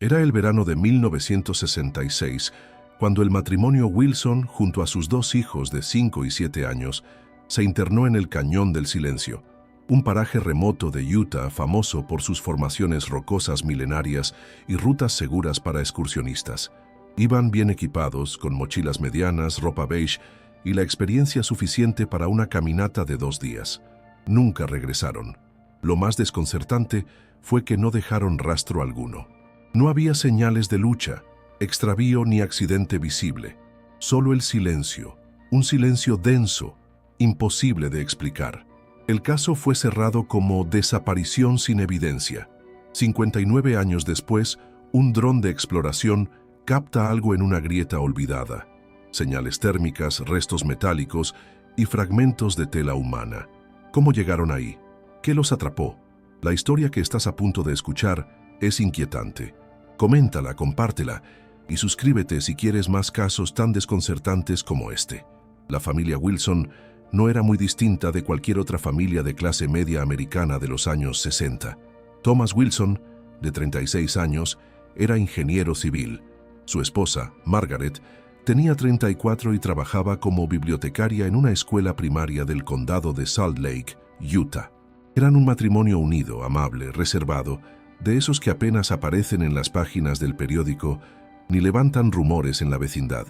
Era el verano de 1966, cuando el matrimonio Wilson, junto a sus dos hijos de 5 y 7 años, se internó en el Cañón del Silencio, un paraje remoto de Utah famoso por sus formaciones rocosas milenarias y rutas seguras para excursionistas. Iban bien equipados, con mochilas medianas, ropa beige y la experiencia suficiente para una caminata de 2 días. Nunca regresaron. Lo más desconcertante fue que no dejaron rastro alguno. No había señales de lucha, extravío ni accidente visible. Solo el silencio, un silencio denso, imposible de explicar. El caso fue cerrado como desaparición sin evidencia. 59 años después, un dron de exploración capta algo en una grieta olvidada. Señales térmicas, restos metálicos y fragmentos de tela humana. ¿Cómo llegaron ahí? ¿Qué los atrapó? La historia que estás a punto de escuchar es inquietante. Coméntala, compártela y suscríbete si quieres más casos tan desconcertantes como este. La familia Wilson no era muy distinta de cualquier otra familia de clase media americana de los años 60. Thomas Wilson, de 36 años, era ingeniero civil. Su esposa, Margaret, tenía 34 y trabajaba como bibliotecaria en una escuela primaria del condado de Salt Lake, Utah. Eran un matrimonio unido, amable, reservado, de esos que apenas aparecen en las páginas del periódico ni levantan rumores en la vecindad.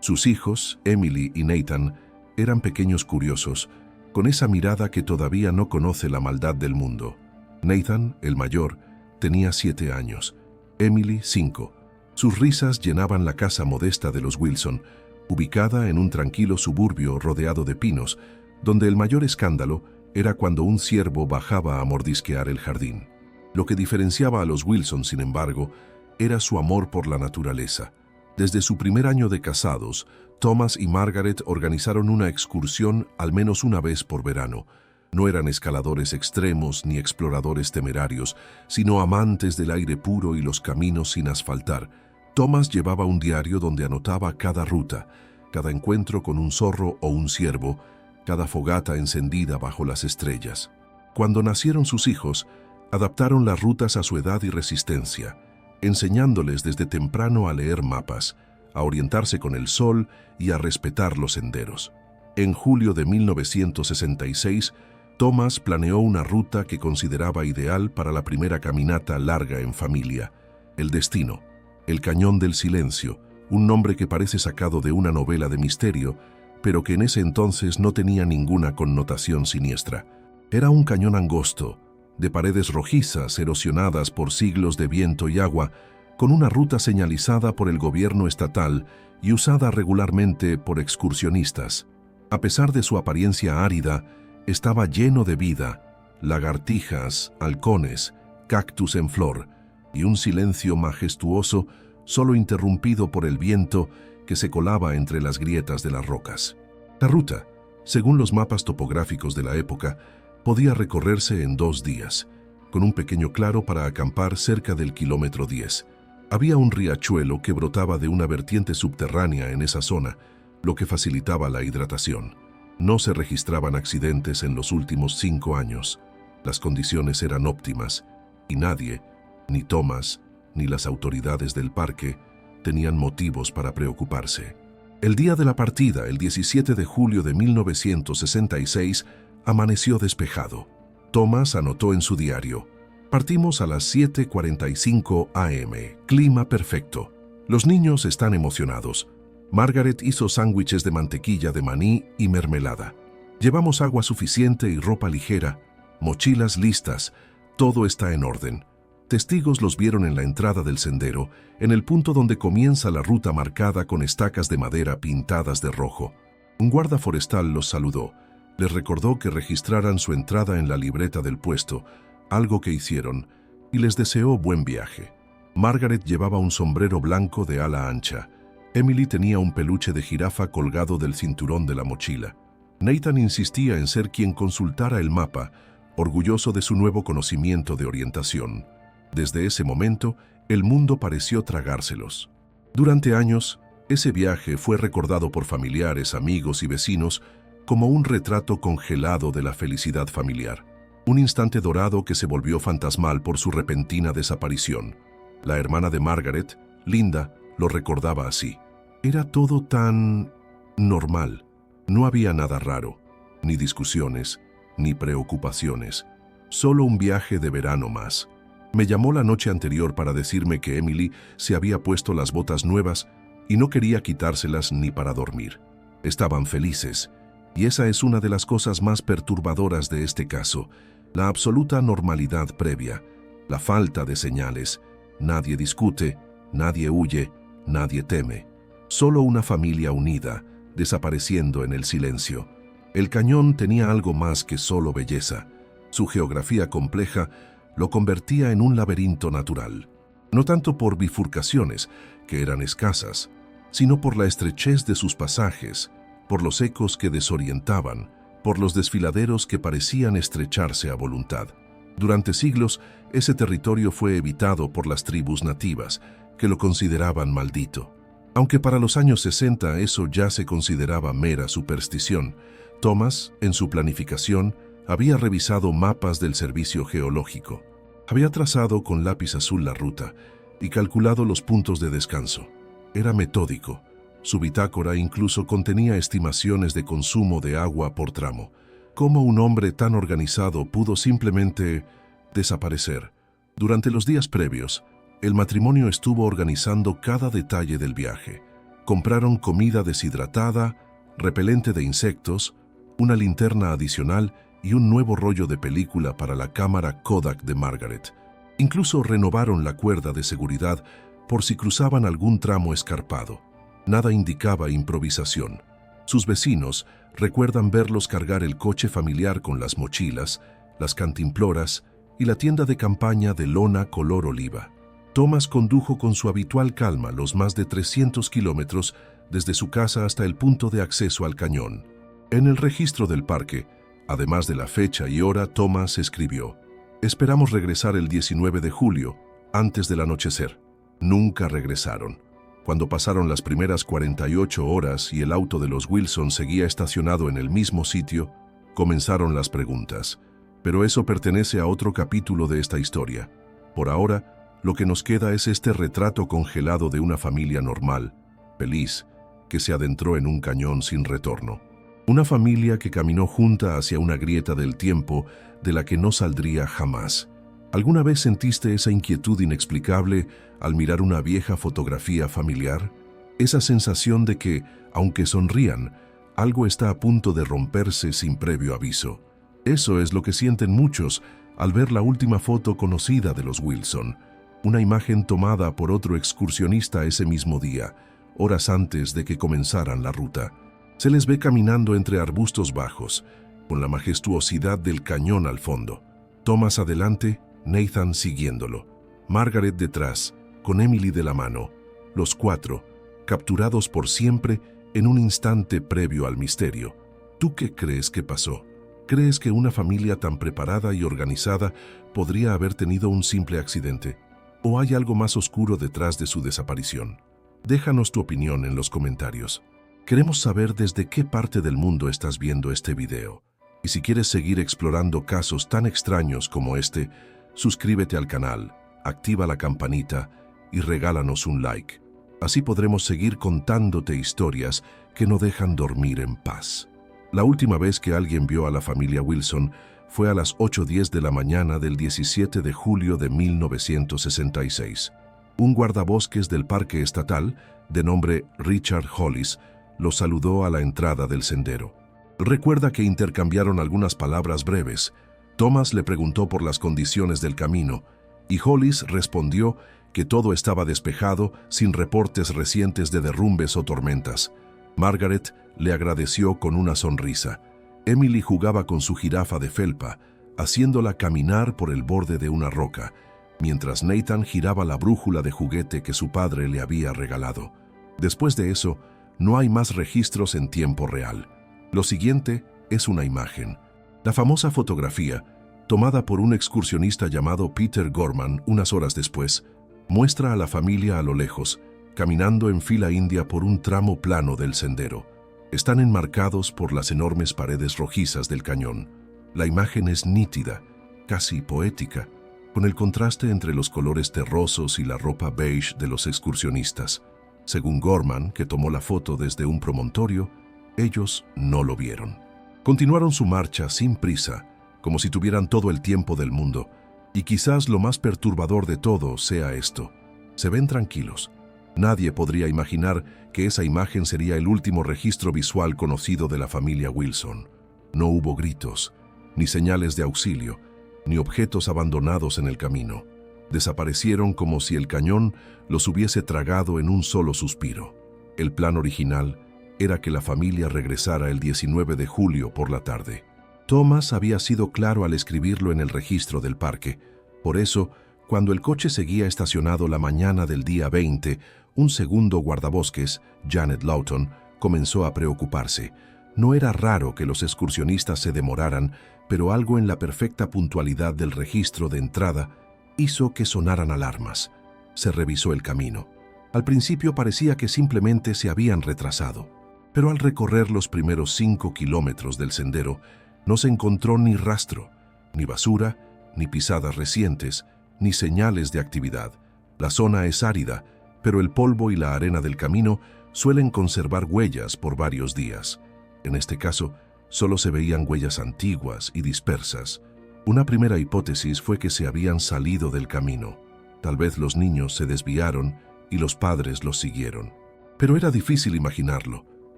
Sus hijos, Emily y Nathan, eran pequeños curiosos, con esa mirada que todavía no conoce la maldad del mundo. Nathan, el mayor, tenía 7 años, Emily 5. Sus risas llenaban la casa modesta de los Wilson, ubicada en un tranquilo suburbio rodeado de pinos, donde el mayor escándalo era cuando un ciervo bajaba a mordisquear el jardín. Lo que diferenciaba a los Wilson, sin embargo, era su amor por la naturaleza. Desde su primer año de casados, Thomas y Margaret organizaron una excursión al menos una vez por verano. No eran escaladores extremos ni exploradores temerarios, sino amantes del aire puro y los caminos sin asfaltar. Thomas llevaba un diario donde anotaba cada ruta, cada encuentro con un zorro o un ciervo, cada fogata encendida bajo las estrellas. Cuando nacieron sus hijos, adaptaron las rutas a su edad y resistencia, enseñándoles desde temprano a leer mapas, a orientarse con el sol y a respetar los senderos. En julio de 1966, Thomas planeó una ruta que consideraba ideal para la primera caminata larga en familia. El destino, el Cañón del Silencio, un nombre que parece sacado de una novela de misterio, pero que en ese entonces no tenía ninguna connotación siniestra. Era un cañón angosto, de paredes rojizas erosionadas por siglos de viento y agua, con una ruta señalizada por el gobierno estatal y usada regularmente por excursionistas. A pesar de su apariencia árida, estaba lleno de vida, lagartijas, halcones, cactus en flor y un silencio majestuoso solo interrumpido por el viento que se colaba entre las grietas de las rocas. La ruta, según los mapas topográficos de la época, podía recorrerse en 2 días, con un pequeño claro para acampar cerca del kilómetro 10. Había un riachuelo que brotaba de una vertiente subterránea en esa zona, lo que facilitaba la hidratación. No se registraban accidentes en los últimos 5 años. Las condiciones eran óptimas, y nadie, ni Thomas, ni las autoridades del parque, tenían motivos para preocuparse. El día de la partida, el 17 de julio de 1966, amaneció despejado. Thomas anotó en su diario: partimos a las 7:45 am, clima perfecto. Los niños están emocionados. Margaret hizo sándwiches de mantequilla de maní y mermelada. Llevamos agua suficiente y ropa ligera, mochilas listas, todo está en orden. Testigos los vieron en la entrada del sendero, en el punto donde comienza la ruta marcada con estacas de madera pintadas de rojo. Un guarda forestal los saludó. Les recordó que registraran su entrada en la libreta del puesto, algo que hicieron, y les deseó buen viaje. Margaret llevaba un sombrero blanco de ala ancha. Emily tenía un peluche de jirafa colgado del cinturón de la mochila. Nathan insistía en ser quien consultara el mapa, orgulloso de su nuevo conocimiento de orientación. Desde ese momento, el mundo pareció tragárselos. Durante años, ese viaje fue recordado por familiares, amigos y vecinos como un retrato congelado de la felicidad familiar. Un instante dorado que se volvió fantasmal por su repentina desaparición. La hermana de Margaret, Linda, lo recordaba así. Era todo tan normal. No había nada raro, ni discusiones, ni preocupaciones. Solo un viaje de verano más. Me llamó la noche anterior para decirme que Emily se había puesto las botas nuevas y no quería quitárselas ni para dormir. Estaban felices, y esa es una de las cosas más perturbadoras de este caso, la absoluta normalidad previa, la falta de señales. Nadie discute, nadie huye, nadie teme. Solo una familia unida, desapareciendo en el silencio. El cañón tenía algo más que solo belleza. Su geografía compleja lo convertía en un laberinto natural. No tanto por bifurcaciones, que eran escasas, sino por la estrechez de sus pasajes, por los ecos que desorientaban, por los desfiladeros que parecían estrecharse a voluntad. Durante siglos, ese territorio fue evitado por las tribus nativas, que lo consideraban maldito. Aunque para los años 60 eso ya se consideraba mera superstición, Thomas, en su planificación, había revisado mapas del servicio geológico. Había trazado con lápiz azul la ruta y calculado los puntos de descanso. Era metódico. Su bitácora incluso contenía estimaciones de consumo de agua por tramo. ¿Cómo un hombre tan organizado pudo simplemente desaparecer? Durante los días previos, el matrimonio estuvo organizando cada detalle del viaje. Compraron comida deshidratada, repelente de insectos, una linterna adicional y un nuevo rollo de película para la cámara Kodak de Margaret. Incluso renovaron la cuerda de seguridad por si cruzaban algún tramo escarpado. Nada indicaba improvisación. Sus vecinos recuerdan verlos cargar el coche familiar con las mochilas, las cantimploras y la tienda de campaña de lona color oliva. Thomas condujo con su habitual calma los más de 300 kilómetros desde su casa hasta el punto de acceso al cañón. En el registro del parque, además de la fecha y hora, Thomas escribió: «Esperamos regresar el 19 de julio, antes del anochecer». Nunca regresaron. Cuando pasaron las primeras 48 horas y el auto de los Wilson seguía estacionado en el mismo sitio, comenzaron las preguntas. Pero eso pertenece a otro capítulo de esta historia. Por ahora, lo que nos queda es este retrato congelado de una familia normal, feliz, que se adentró en un cañón sin retorno. Una familia que caminó junta hacia una grieta del tiempo de la que no saldría jamás. ¿Alguna vez sentiste esa inquietud inexplicable al mirar una vieja fotografía familiar? Esa sensación de que, aunque sonrían, algo está a punto de romperse sin previo aviso. Eso es lo que sienten muchos al ver la última foto conocida de los Wilson, una imagen tomada por otro excursionista ese mismo día, horas antes de que comenzaran la ruta. Se les ve caminando entre arbustos bajos, con la majestuosidad del cañón al fondo. Thomas adelante, Nathan siguiéndolo. Margaret detrás, con Emily de la mano. Los cuatro, capturados por siempre en un instante previo al misterio. ¿Tú qué crees que pasó? ¿Crees que una familia tan preparada y organizada podría haber tenido un simple accidente? ¿O hay algo más oscuro detrás de su desaparición? Déjanos tu opinión en los comentarios. Queremos saber desde qué parte del mundo estás viendo este video. Y si quieres seguir explorando casos tan extraños como este, suscríbete al canal, activa la campanita y regálanos un like. Así podremos seguir contándote historias que no dejan dormir en paz. La última vez que alguien vio a la familia Wilson fue a las 8:10 de la mañana del 17 de julio de 1966. Un guardabosques del parque estatal, de nombre Richard Hollis, lo saludó a la entrada del sendero. Recuerda que intercambiaron algunas palabras breves. Thomas le preguntó por las condiciones del camino, y Hollis respondió que todo estaba despejado, sin reportes recientes de derrumbes o tormentas. Margaret le agradeció con una sonrisa. Emily jugaba con su jirafa de felpa, haciéndola caminar por el borde de una roca, mientras Nathan giraba la brújula de juguete que su padre le había regalado. Después de eso, no hay más registros en tiempo real. Lo siguiente es una imagen. La famosa fotografía, tomada por un excursionista llamado Peter Gorman unas horas después, muestra a la familia a lo lejos, caminando en fila india por un tramo plano del sendero. Están enmarcados por las enormes paredes rojizas del cañón. La imagen es nítida, casi poética. con el contraste entre los colores terrosos y la ropa beige de los excursionistas. Según Gorman, que tomó la foto desde un promontorio, ellos no lo vieron. Continuaron su marcha sin prisa, como si tuvieran todo el tiempo del mundo, y quizás lo más perturbador de todo sea esto: se ven tranquilos. Nadie podría imaginar que esa imagen sería el último registro visual conocido de la familia Wilson. No hubo gritos, ni señales de auxilio, ni objetos abandonados en el camino. Desaparecieron como si el cañón los hubiese tragado en un solo suspiro. El plan original era que la familia regresara el 19 de julio por la tarde. Thomas había sido claro al escribirlo en el registro del parque. Por eso, cuando el coche seguía estacionado la mañana del día 20, un segundo guardabosques, Janet Lawton, comenzó a preocuparse. No era raro que los excursionistas se demoraran, pero algo en la perfecta puntualidad del registro de entrada hizo que sonaran alarmas. Se revisó el camino. Al principio parecía que simplemente se habían retrasado, pero al recorrer los primeros 5 kilómetros del sendero, no se encontró ni rastro, ni basura, ni pisadas recientes, ni señales de actividad. La zona es árida, pero el polvo y la arena del camino suelen conservar huellas por varios días. En este caso, solo se veían huellas antiguas y dispersas. Una primera hipótesis fue que se habían salido del camino. Tal vez los niños se desviaron y los padres los siguieron. Pero era difícil imaginarlo.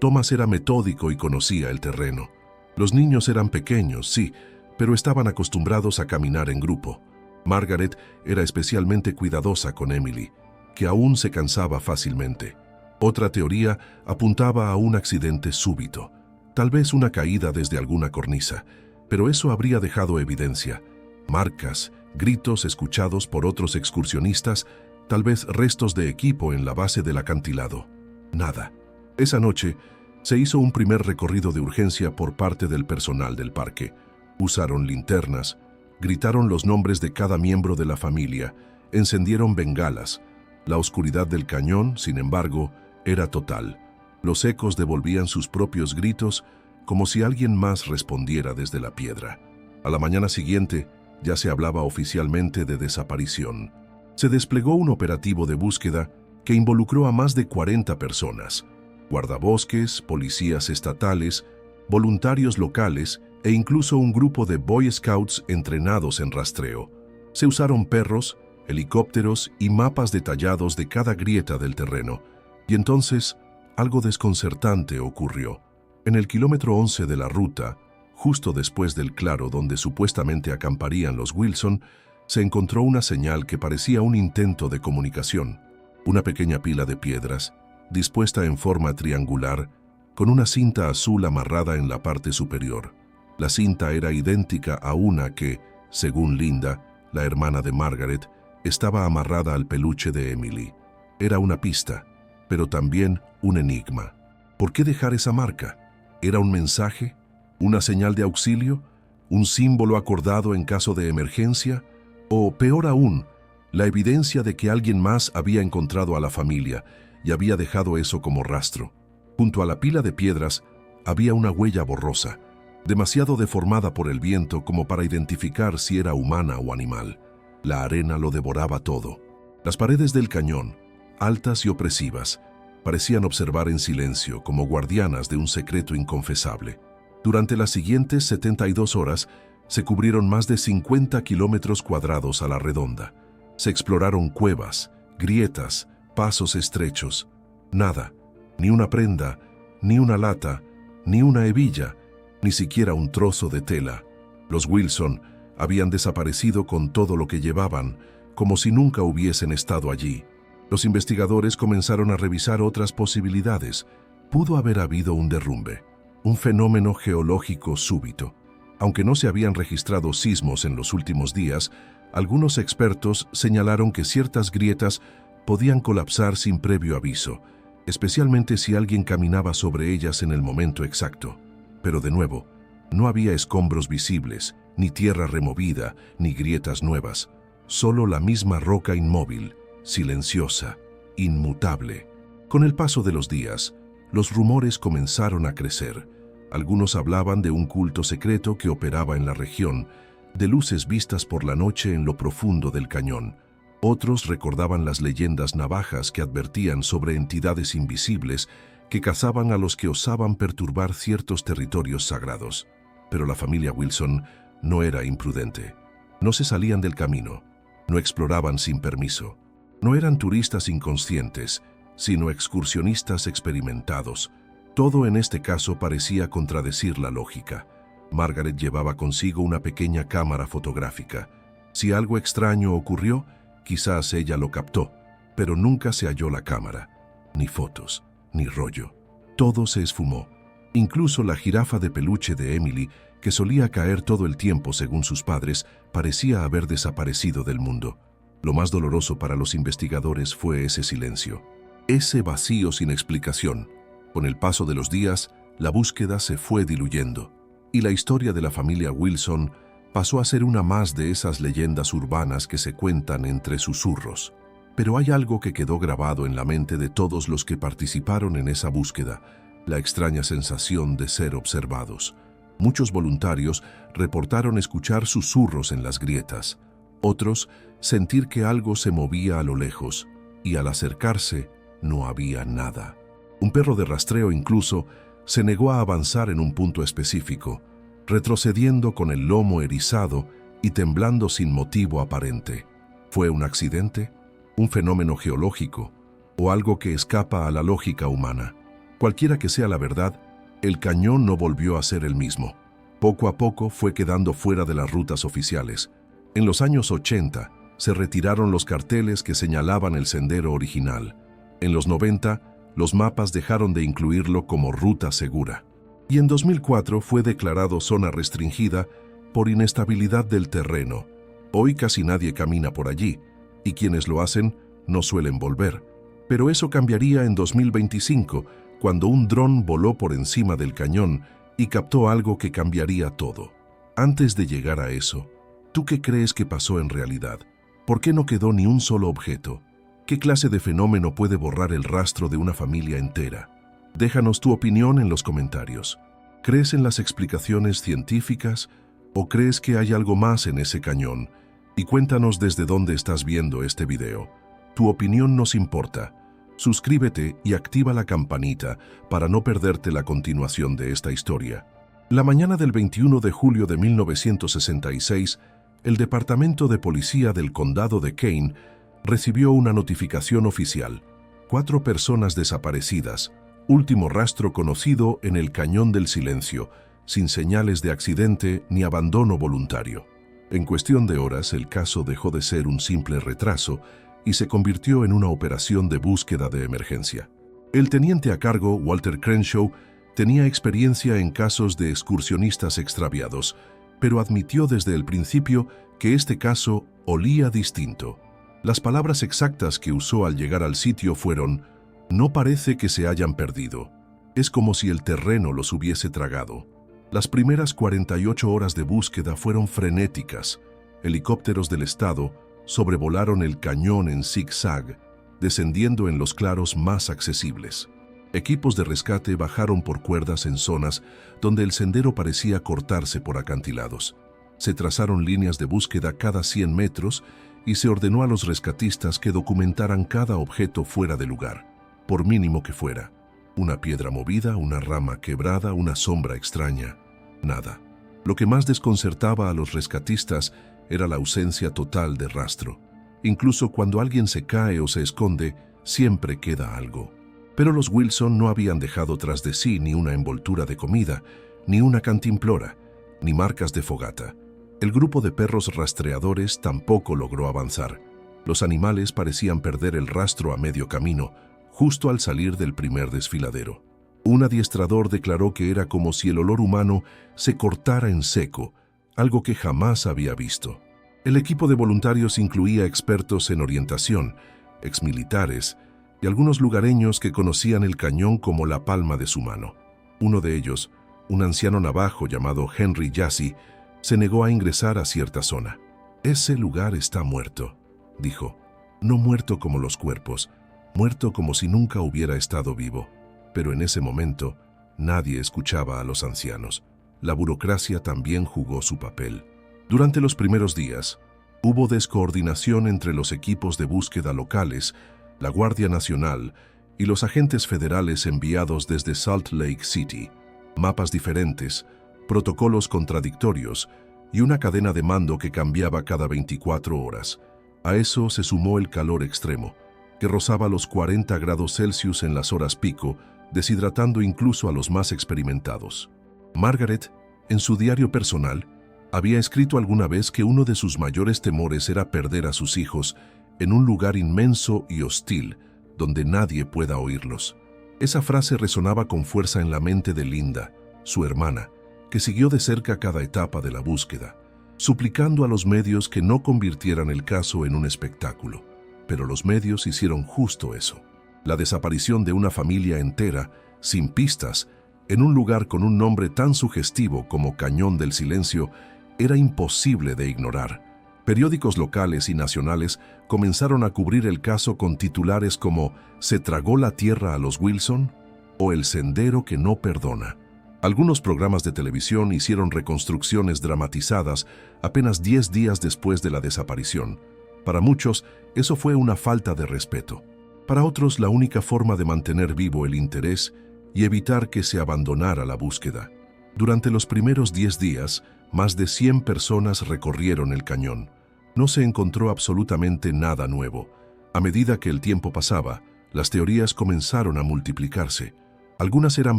Thomas era metódico y conocía el terreno. Los niños eran pequeños, sí, pero estaban acostumbrados a caminar en grupo. Margaret era especialmente cuidadosa con Emily, que aún se cansaba fácilmente. Otra teoría apuntaba a un accidente súbito, tal vez una caída desde alguna cornisa, pero eso habría dejado evidencia: marcas, gritos escuchados por otros excursionistas, tal vez restos de equipo en la base del acantilado. Nada. Esa noche se hizo un primer recorrido de urgencia por parte del personal del parque. Usaron linternas, gritaron los nombres de cada miembro de la familia, encendieron bengalas. La oscuridad del cañón, sin embargo, era total. Los ecos devolvían sus propios gritos, como si alguien más respondiera desde la piedra. A la mañana siguiente, ya se hablaba oficialmente de desaparición. Se desplegó un operativo de búsqueda que involucró a más de 40 personas: guardabosques, policías estatales, voluntarios locales e incluso un grupo de Boy Scouts entrenados en rastreo. Se usaron perros, helicópteros y mapas detallados de cada grieta del terreno. Y entonces, algo desconcertante ocurrió. En el kilómetro 11 de la ruta, justo después del claro donde supuestamente acamparían los Wilson, se encontró una señal que parecía un intento de comunicación. Una pequeña pila de piedras, dispuesta en forma triangular, con una cinta azul amarrada en la parte superior. La cinta era idéntica a una que, según Linda, la hermana de Margaret, estaba amarrada al peluche de Emily. Era una pista, pero también un enigma. ¿Por qué dejar esa marca? ¿Era un mensaje? ¿Una señal de auxilio? ¿Un símbolo acordado en caso de emergencia? O, peor aún, la evidencia de que alguien más había encontrado a la familia y había dejado eso como rastro. Junto a la pila de piedras había una huella borrosa, demasiado deformada por el viento como para identificar si era humana o animal. La arena lo devoraba todo. Las paredes del cañón, altas y opresivas, parecían observar en silencio como guardianas de un secreto inconfesable. Durante las siguientes 72 horas se cubrieron más de 50 kilómetros cuadrados a la redonda. Se exploraron cuevas, grietas, pasos estrechos. Nada, ni una prenda, ni una lata, ni una hebilla, ni siquiera un trozo de tela. Los Wilson habían desaparecido con todo lo que llevaban, como si nunca hubiesen estado allí. Los investigadores comenzaron a revisar otras posibilidades. Pudo haber habido un derrumbe, un fenómeno geológico súbito. Aunque no se habían registrado sismos en los últimos días, algunos expertos señalaron que ciertas grietas podían colapsar sin previo aviso, especialmente si alguien caminaba sobre ellas en el momento exacto. Pero de nuevo, no había escombros visibles, ni tierra removida, ni grietas nuevas. Solo la misma roca inmóvil, silenciosa, inmutable. Con el paso de los días, los rumores comenzaron a crecer. Algunos hablaban de un culto secreto que operaba en la región, de luces vistas por la noche en lo profundo del cañón. Otros recordaban las leyendas navajas que advertían sobre entidades invisibles que cazaban a los que osaban perturbar ciertos territorios sagrados. Pero la familia Wilson no era imprudente. No se salían del camino, no exploraban sin permiso. No eran turistas inconscientes, sino excursionistas experimentados. Todo en este caso parecía contradecir la lógica. Margaret llevaba consigo una pequeña cámara fotográfica. Si algo extraño ocurrió, quizás ella lo captó, pero nunca se halló la cámara, ni fotos, ni rollo. Todo se esfumó. Incluso la jirafa de peluche de Emily, que solía caer todo el tiempo según sus padres, parecía haber desaparecido del mundo. Lo más doloroso para los investigadores fue ese silencio, ese vacío sin explicación. Con el paso de los días, la búsqueda se fue diluyendo, y la historia de la familia Wilson pasó a ser una más de esas leyendas urbanas que se cuentan entre susurros. Pero hay algo que quedó grabado en la mente de todos los que participaron en esa búsqueda: la extraña sensación de ser observados. Muchos voluntarios reportaron escuchar susurros en las grietas. Otros, sentir que algo se movía a lo lejos, y al acercarse no había nada. Un perro de rastreo incluso se negó a avanzar en un punto específico, retrocediendo con el lomo erizado y temblando sin motivo aparente. ¿Fue un accidente? ¿Un fenómeno geológico? ¿O algo que escapa a la lógica humana? Cualquiera que sea la verdad, el cañón no volvió a ser el mismo. Poco a poco fue quedando fuera de las rutas oficiales. En los años 80 se retiraron los carteles que señalaban el sendero original. En los 90, los mapas dejaron de incluirlo como ruta segura. Y en 2004 fue declarado zona restringida por inestabilidad del terreno. Hoy casi nadie camina por allí, y quienes lo hacen no suelen volver. Pero eso cambiaría en 2025, cuando un dron voló por encima del cañón y captó algo que cambiaría todo. Antes de llegar a eso, ¿tú qué crees que pasó en realidad? ¿Por qué no quedó ni un solo objeto? ¿Qué clase de fenómeno puede borrar el rastro de una familia entera? Déjanos tu opinión en los comentarios. ¿Crees en las explicaciones científicas o crees que hay algo más en ese cañón? Y cuéntanos desde dónde estás viendo este video. Tu opinión nos importa. Suscríbete y activa la campanita para no perderte la continuación de esta historia. La mañana del 21 de julio de 1966, el Departamento de Policía del Condado de Kane recibió una notificación oficial. 4 personas desaparecidas, último rastro conocido en el Cañón del Silencio, sin señales de accidente ni abandono voluntario. En cuestión de horas, el caso dejó de ser un simple retraso y se convirtió en una operación de búsqueda de emergencia. El teniente a cargo, Walter Crenshaw, tenía experiencia en casos de excursionistas extraviados, pero admitió desde el principio que este caso olía distinto. Las palabras exactas que usó al llegar al sitio fueron: "No parece que se hayan perdido. Es como si el terreno los hubiese tragado". Las primeras 48 horas de búsqueda fueron frenéticas. Helicópteros del estado sobrevolaron el cañón en zigzag, descendiendo en los claros más accesibles. Equipos de rescate bajaron por cuerdas en zonas donde el sendero parecía cortarse por acantilados. Se trazaron líneas de búsqueda cada 100 metros y se ordenó a los rescatistas que documentaran cada objeto fuera de lugar, por mínimo que fuera. Una piedra movida, una rama quebrada, una sombra extraña. Nada. Lo que más desconcertaba a los rescatistas era la ausencia total de rastro. Incluso cuando alguien se cae o se esconde, siempre queda algo. Pero los Wilson no habían dejado tras de sí ni una envoltura de comida, ni una cantimplora, ni marcas de fogata. El grupo de perros rastreadores tampoco logró avanzar. Los animales parecían perder el rastro a medio camino, justo al salir del primer desfiladero. Un adiestrador declaró que era como si el olor humano se cortara en seco, algo que jamás había visto. El equipo de voluntarios incluía expertos en orientación, exmilitares y algunos lugareños que conocían el cañón como la palma de su mano. Uno de ellos, un anciano navajo llamado Henry Jassy, se negó a ingresar a cierta zona. «Ese lugar está muerto», dijo. «No muerto como los cuerpos, muerto como si nunca hubiera estado vivo». Pero en ese momento, nadie escuchaba a los ancianos. La burocracia también jugó su papel. Durante los primeros días, hubo descoordinación entre los equipos de búsqueda locales, la Guardia Nacional y los agentes federales enviados desde Salt Lake City. Mapas diferentes, protocolos contradictorios y una cadena de mando que cambiaba cada 24 horas. A eso se sumó el calor extremo, que rozaba los 40 grados Celsius en las horas pico, deshidratando incluso a los más experimentados. Margaret, en su diario personal, había escrito alguna vez que uno de sus mayores temores era perder a sus hijos en un lugar inmenso y hostil, donde nadie pueda oírlos. Esa frase resonaba con fuerza en la mente de Linda, su hermana, que siguió de cerca cada etapa de la búsqueda, suplicando a los medios que no convirtieran el caso en un espectáculo. Pero los medios hicieron justo eso. La desaparición de una familia entera, sin pistas, en un lugar con un nombre tan sugestivo como Cañón del Silencio, era imposible de ignorar. Periódicos locales y nacionales comenzaron a cubrir el caso con titulares como «¿Se tragó la tierra a los Wilson?» o «El sendero que no perdona». Algunos programas de televisión hicieron reconstrucciones dramatizadas apenas 10 días después de la desaparición. Para muchos, eso fue una falta de respeto. Para otros, la única forma de mantener vivo el interés y evitar que se abandonara la búsqueda. Durante los primeros 10 días, más de 100 personas recorrieron el cañón. No se encontró absolutamente nada nuevo. A medida que el tiempo pasaba, las teorías comenzaron a multiplicarse. Algunas eran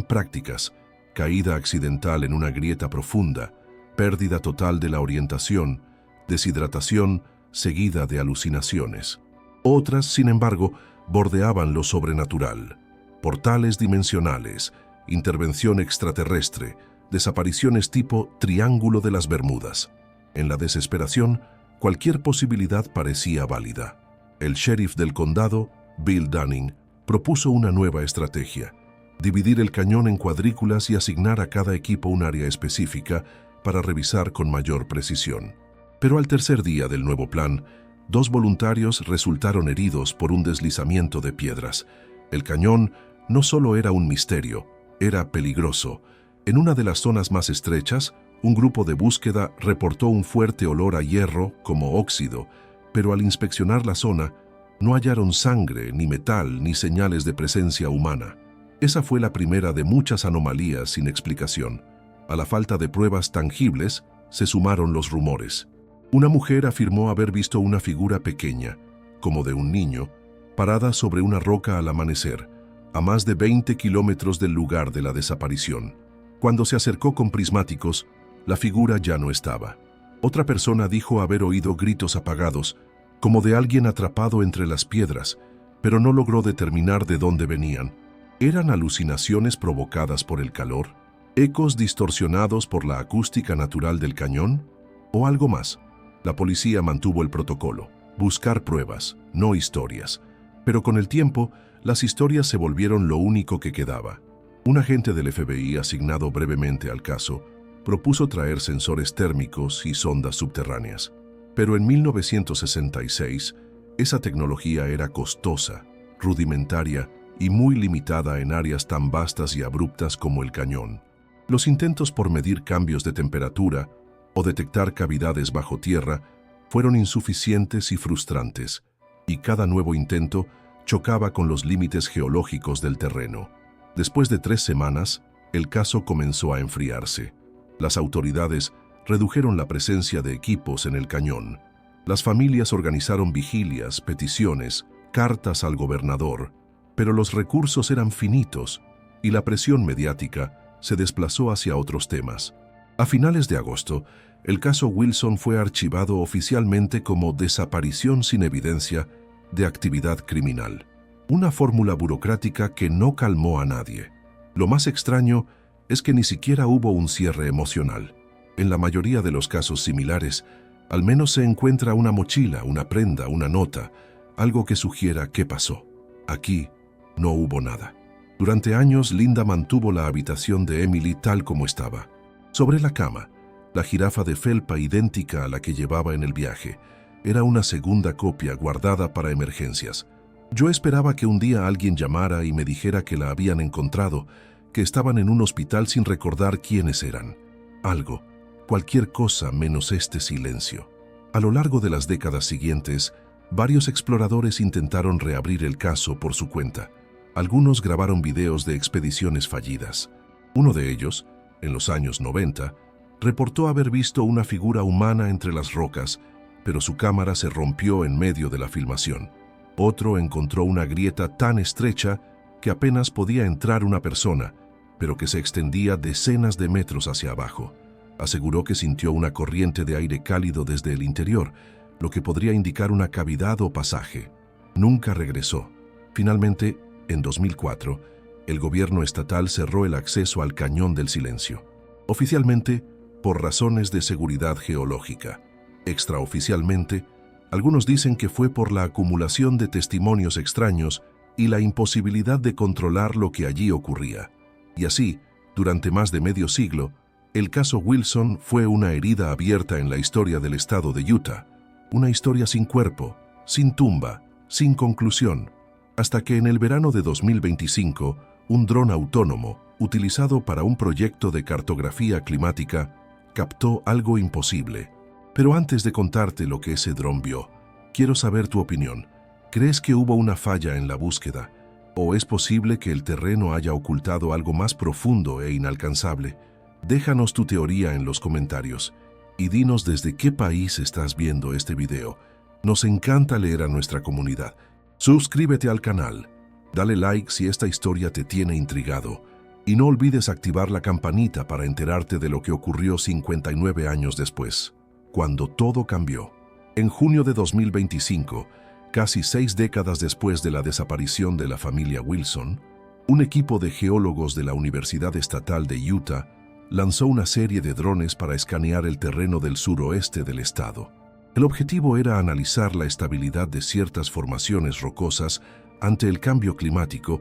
prácticas: caída accidental en una grieta profunda, pérdida total de la orientación, deshidratación seguida de alucinaciones. Otras, sin embargo, bordeaban lo sobrenatural: portales dimensionales, intervención extraterrestre, desapariciones tipo Triángulo de las Bermudas. En la desesperación, cualquier posibilidad parecía válida. El sheriff del condado, Bill Dunning, propuso una nueva estrategia: dividir el cañón en cuadrículas y asignar a cada equipo un área específica para revisar con mayor precisión. Pero al tercer día del nuevo plan, 2 voluntarios resultaron heridos por un deslizamiento de piedras. El cañón no solo era un misterio, era peligroso. En una de las zonas más estrechas, un grupo de búsqueda reportó un fuerte olor a hierro como óxido, pero al inspeccionar la zona, no hallaron sangre, ni metal, ni señales de presencia humana. Esa fue la primera de muchas anomalías sin explicación. A la falta de pruebas tangibles, se sumaron los rumores. Una mujer afirmó haber visto una figura pequeña, como de un niño, parada sobre una roca al amanecer, a más de 20 kilómetros del lugar de la desaparición. Cuando se acercó con prismáticos, la figura ya no estaba. Otra persona dijo haber oído gritos apagados, como de alguien atrapado entre las piedras, pero no logró determinar de dónde venían. ¿Eran alucinaciones provocadas por el calor? ¿Ecos distorsionados por la acústica natural del cañón? ¿O algo más? La policía mantuvo el protocolo: buscar pruebas, no historias. Pero con el tiempo, las historias se volvieron lo único que quedaba. Un agente del FBI asignado brevemente al caso propuso traer sensores térmicos y sondas subterráneas. Pero en 1966, esa tecnología era costosa, rudimentaria y muy limitada en áreas tan vastas y abruptas como el cañón. Los intentos por medir cambios de temperatura o detectar cavidades bajo tierra fueron insuficientes y frustrantes, y cada nuevo intento chocaba con los límites geológicos del terreno. Después de 3 semanas, el caso comenzó a enfriarse. Las autoridades redujeron la presencia de equipos en el cañón. Las familias organizaron vigilias, peticiones, cartas al gobernador, pero los recursos eran finitos y la presión mediática se desplazó hacia otros temas. A finales de agosto, el caso Wilson fue archivado oficialmente como desaparición sin evidencia de actividad criminal. Una fórmula burocrática que no calmó a nadie. Lo más extraño es que ni siquiera hubo un cierre emocional. En la mayoría de los casos similares, al menos se encuentra una mochila, una prenda, una nota, algo que sugiera qué pasó. Aquí no hubo nada. Durante años, Linda mantuvo la habitación de Emily tal como estaba. Sobre la cama, la jirafa de felpa idéntica a la que llevaba en el viaje. Era una segunda copia guardada para emergencias. Yo esperaba que un día alguien llamara y me dijera que la habían encontrado, que estaban en un hospital sin recordar quiénes eran. Algo, cualquier cosa menos este silencio. A lo largo de las décadas siguientes, varios exploradores intentaron reabrir el caso por su cuenta. Algunos grabaron videos de expediciones fallidas. Uno de ellos, en los años 90, reportó haber visto una figura humana entre las rocas, pero su cámara se rompió en medio de la filmación. Otro encontró una grieta tan estrecha que apenas podía entrar una persona, pero que se extendía decenas de metros hacia abajo. Aseguró que sintió una corriente de aire cálido desde el interior, lo que podría indicar una cavidad o pasaje. Nunca regresó. Finalmente, en 2004, el gobierno estatal cerró el acceso al Cañón del Silencio. Oficialmente, por razones de seguridad geológica. Extraoficialmente, algunos dicen que fue por la acumulación de testimonios extraños y la imposibilidad de controlar lo que allí ocurría. Y así, durante más de medio siglo, el caso Wilson fue una herida abierta en la historia del estado de Utah. Una historia sin cuerpo, sin tumba, sin conclusión, hasta que en el verano de 2025, un dron autónomo, utilizado para un proyecto de cartografía climática, captó algo imposible. Pero antes de contarte lo que ese dron vio, quiero saber tu opinión. ¿Crees que hubo una falla en la búsqueda? ¿O es posible que el terreno haya ocultado algo más profundo e inalcanzable? Déjanos tu teoría en los comentarios y dinos desde qué país estás viendo este video. Nos encanta leer a nuestra comunidad. Suscríbete al canal, dale like si esta historia te tiene intrigado y no olvides activar la campanita para enterarte de lo que ocurrió 59 años después, cuando todo cambió. En junio de 2025, casi 6 décadas después de la desaparición de la familia Wilson, un equipo de geólogos de la Universidad Estatal de Utah lanzó una serie de drones para escanear el terreno del suroeste del estado. El objetivo era analizar la estabilidad de ciertas formaciones rocosas ante el cambio climático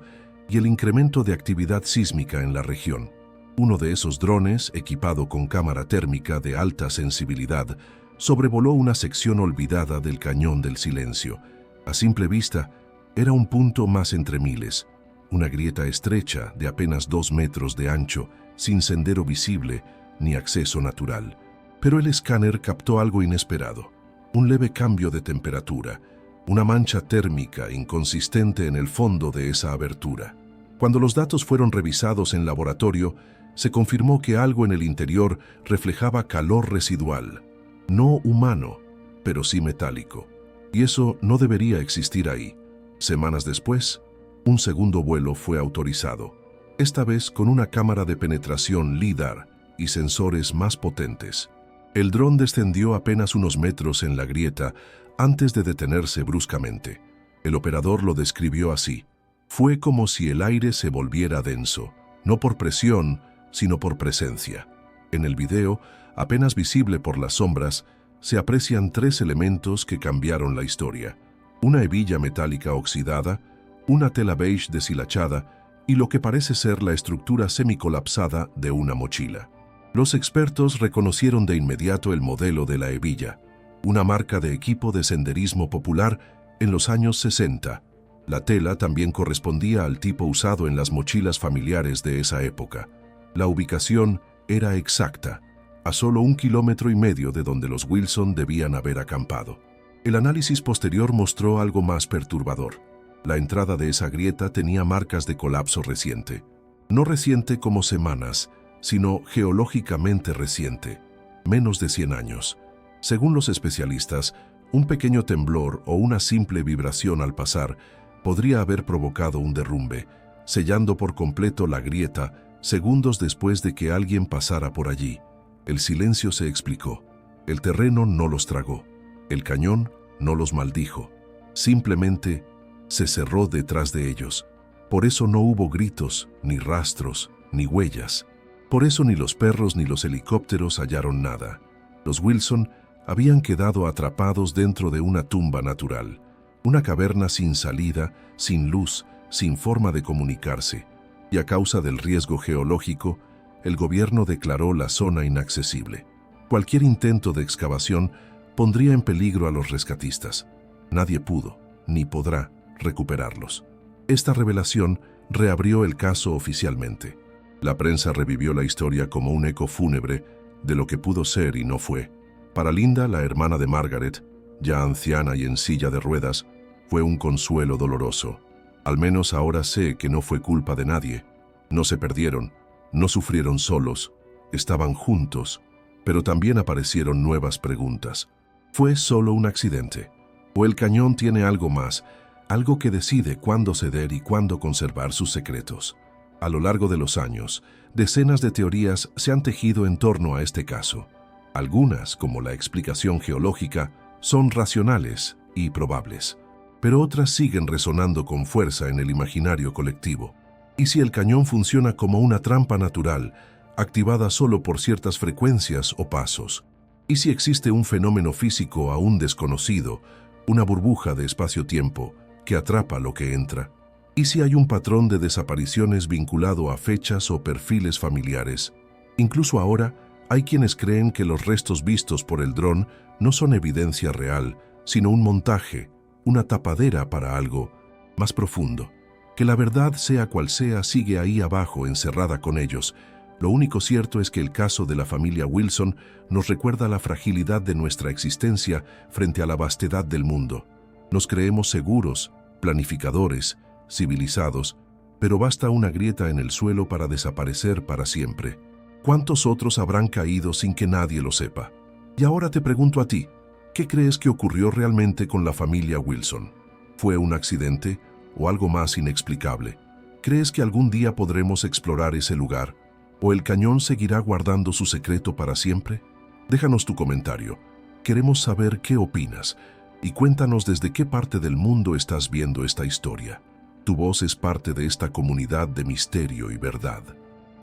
y el incremento de actividad sísmica en la región. Uno de esos drones, equipado con cámara térmica de alta sensibilidad, sobrevoló una sección olvidada del Cañón del Silencio. A simple vista, era un punto más entre miles, una grieta estrecha de apenas 2 metros de ancho, sin sendero visible ni acceso natural. Pero el escáner captó algo inesperado, un leve cambio de temperatura, una mancha térmica inconsistente en el fondo de esa abertura. Cuando los datos fueron revisados en laboratorio, se confirmó que algo en el interior reflejaba calor residual, no humano, pero sí metálico. Y eso no debería existir ahí. Semanas después, un segundo vuelo fue autorizado, esta vez con una cámara de penetración LIDAR y sensores más potentes. El dron descendió apenas unos metros en la grieta antes de detenerse bruscamente. El operador lo describió así: fue como si el aire se volviera denso, no por presión, sino por presencia. En el video, apenas visible por las sombras, se aprecian 3 elementos que cambiaron la historia: una hebilla metálica oxidada, una tela beige deshilachada y lo que parece ser la estructura semicolapsada de una mochila. Los expertos reconocieron de inmediato el modelo de la hebilla, una marca de equipo de senderismo popular en los años 60. La tela también correspondía al tipo usado en las mochilas familiares de esa época. La ubicación era exacta, a solo 1,5 kilómetros de donde los Wilson debían haber acampado. El análisis posterior mostró algo más perturbador. La entrada de esa grieta tenía marcas de colapso reciente. No reciente como semanas, sino geológicamente reciente, menos de 100 años. Según los especialistas, un pequeño temblor o una simple vibración al pasar podría haber provocado un derrumbe, sellando por completo la grieta segundos después de que alguien pasara por allí. El silencio se explicó. El terreno no los tragó. El cañón no los maldijo. Simplemente se cerró detrás de ellos. Por eso no hubo gritos, ni rastros, ni huellas. Por eso ni los perros ni los helicópteros hallaron nada. Los Wilson habían quedado atrapados dentro de una tumba natural, una caverna sin salida, sin luz, sin forma de comunicarse, y a causa del riesgo geológico, el gobierno declaró la zona inaccesible. Cualquier intento de excavación pondría en peligro a los rescatistas. Nadie pudo, ni podrá, recuperarlos. Esta revelación reabrió el caso oficialmente. La prensa revivió la historia como un eco fúnebre, de lo que pudo ser y no fue. Para Linda, la hermana de Margaret, ya anciana y en silla de ruedas, fue un consuelo doloroso. Al menos ahora sé que no fue culpa de nadie. No se perdieron, no sufrieron solos, estaban juntos, pero también aparecieron nuevas preguntas. ¿Fue solo un accidente? ¿O el cañón tiene algo más, algo que decide cuándo ceder y cuándo conservar sus secretos? A lo largo de los años, decenas de teorías se han tejido en torno a este caso. Algunas, como la explicación geológica, son racionales y probables, pero otras siguen resonando con fuerza en el imaginario colectivo. ¿Y si el cañón funciona como una trampa natural, activada solo por ciertas frecuencias o pasos? ¿Y si existe un fenómeno físico aún desconocido, una burbuja de espacio-tiempo que atrapa lo que entra? ¿Y si hay un patrón de desapariciones vinculado a fechas o perfiles familiares? Incluso ahora, hay quienes creen que los restos vistos por el dron no son evidencia real, sino un montaje, una tapadera para algo más profundo. Que la verdad, sea cual sea, sigue ahí abajo encerrada con ellos. Lo único cierto es que el caso de la familia Wilson nos recuerda la fragilidad de nuestra existencia frente a la vastedad del mundo. Nos creemos seguros, planificadores, civilizados, pero basta una grieta en el suelo para desaparecer para siempre. ¿Cuántos otros habrán caído sin que nadie lo sepa? Y ahora te pregunto a ti, ¿qué crees que ocurrió realmente con la familia Wilson? ¿Fue un accidente o algo más inexplicable? ¿Crees que algún día podremos explorar ese lugar? ¿O el cañón seguirá guardando su secreto para siempre? Déjanos tu comentario. Queremos saber qué opinas y cuéntanos desde qué parte del mundo estás viendo esta historia. Tu voz es parte de esta comunidad de misterio y verdad.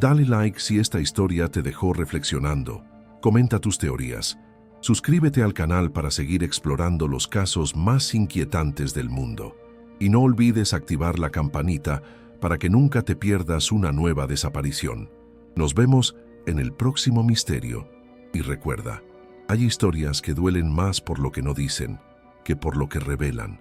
Dale like si esta historia te dejó reflexionando. Comenta tus teorías. Suscríbete al canal para seguir explorando los casos más inquietantes del mundo. Y no olvides activar la campanita para que nunca te pierdas una nueva desaparición. Nos vemos en el próximo misterio. Y recuerda, hay historias que duelen más por lo que no dicen que por lo que revelan.